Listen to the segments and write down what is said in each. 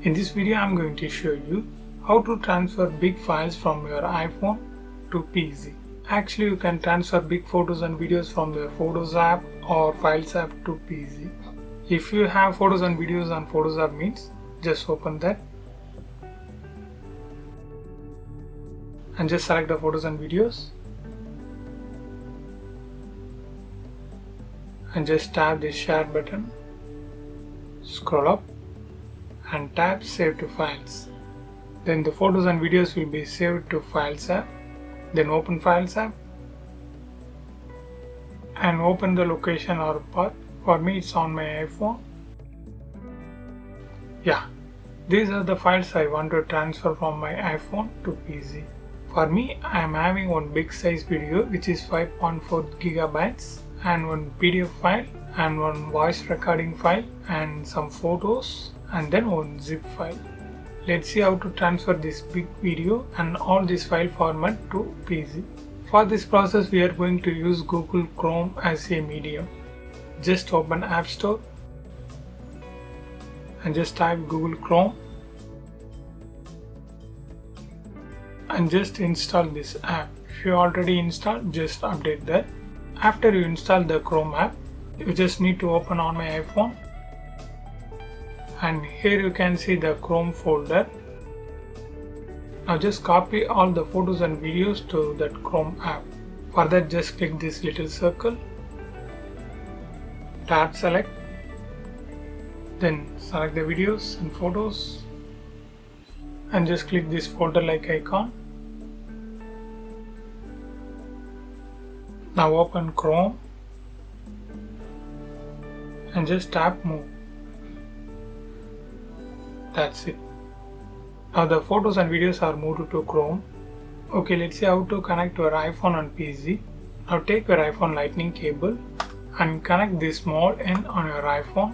In this video I am going to show you how to transfer big files from your iPhone to PC. Actually you can transfer big photos and videos from your Photos app or Files app to PC. If you have photos and videos on Photos app means just open that and just select the photos and videos and just tap the share button, scroll up and tap save to files. Then the photos and videos will be saved to Files app. Then open Files app and open the location or path. For me it's on my iPhone. Yeah, these are the files I want to transfer from my iPhone to PC. For me, I am having one big size video which is 5.4 gigabytes and one PDF file and one voice recording file and some photos and then one zip file. Let's see how to transfer this big video and all this file format to PC. For this process we are going to use Google Chrome as a medium. Just open App Store and just type Google Chrome and just install this app. If you already installed, just update that. After you install the Chrome app, you just need to open on my iPhone and here you can see the Chrome folder. Now just copy all the photos and videos to that Chrome app. For that just click this little circle, tap select, then select the videos and photos and just click this folder like icon. Now open Chrome and just tap move. That's it. Now the photos and videos are moved to Chrome. Okay, let's see how to connect your iPhone and PC. Now take your iPhone lightning cable and connect this small end on your iPhone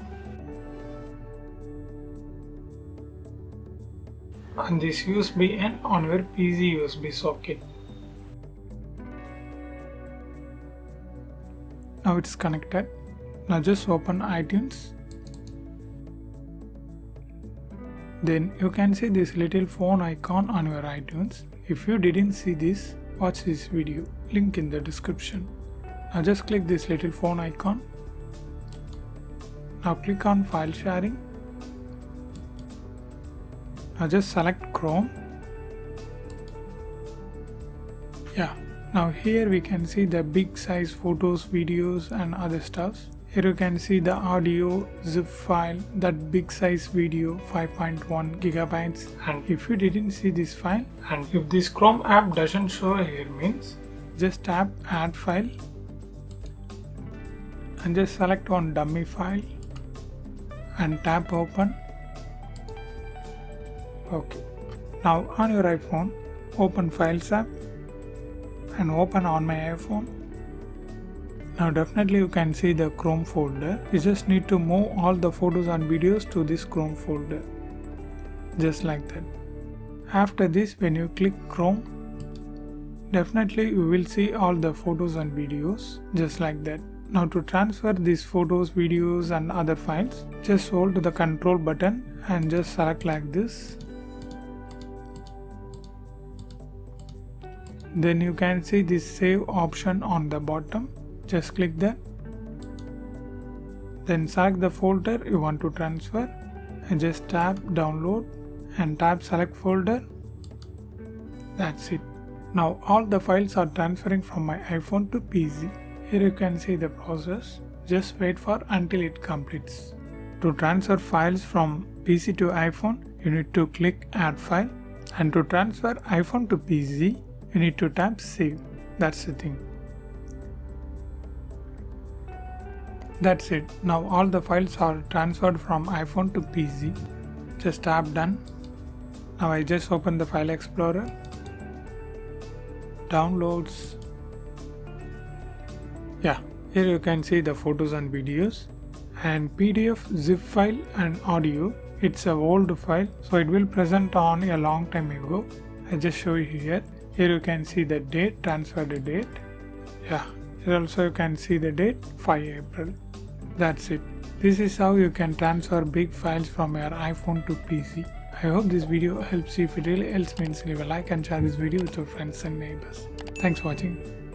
and this USB end on your PC USB socket. Now it's connected. Now just open iTunes. Then you can see this little phone icon on your iTunes. If you didn't see this, watch this video, link in the description. Now just click this little phone icon. Now click on file sharing. Now just select Chrome. Yeah, now here we can see the big size photos, videos and other stuff. Here you can see the audio zip file, that big size video 5.1 gigabytes. And if you didn't see this file and if this Chrome app doesn't show here means just tap add file and just select one dummy file and tap open. Okay, now on your iPhone open Files app and open on my iPhone. Now definitely you can see the Chrome folder. You just need to move all the photos and videos to this Chrome folder. Just like that. After this, when you click Chrome, definitely you will see all the photos and videos just like that. Now to transfer these photos, videos and other files, just hold the control button and just select like this. Then you can see this save option on the bottom. Just click that. Then select the folder you want to transfer and just tap download and tap select folder. That's it. Now all the files are transferring from my iPhone to PC. Here you can see the process. Just wait for until it completes. To transfer files from PC to iPhone, you need to click add file, and to transfer iPhone to PC, you need to tap save. That's the thing. That's it. Now all the files are transferred from iPhone to PC. Just tap done. Now I just open the file explorer. Downloads. Yeah, here you can see the photos and videos and PDF, zip file and audio. It's a old file, so it will present on a long time ago. I just show you here. Here you can see the date, transfer the date. Yeah, here also you can see the date 5 April. That's it. This is how you can transfer big files from your iPhone to PC. I hope this video helps you. If it really helps, means leave a like and share this video with your friends and neighbors. Thanks for watching.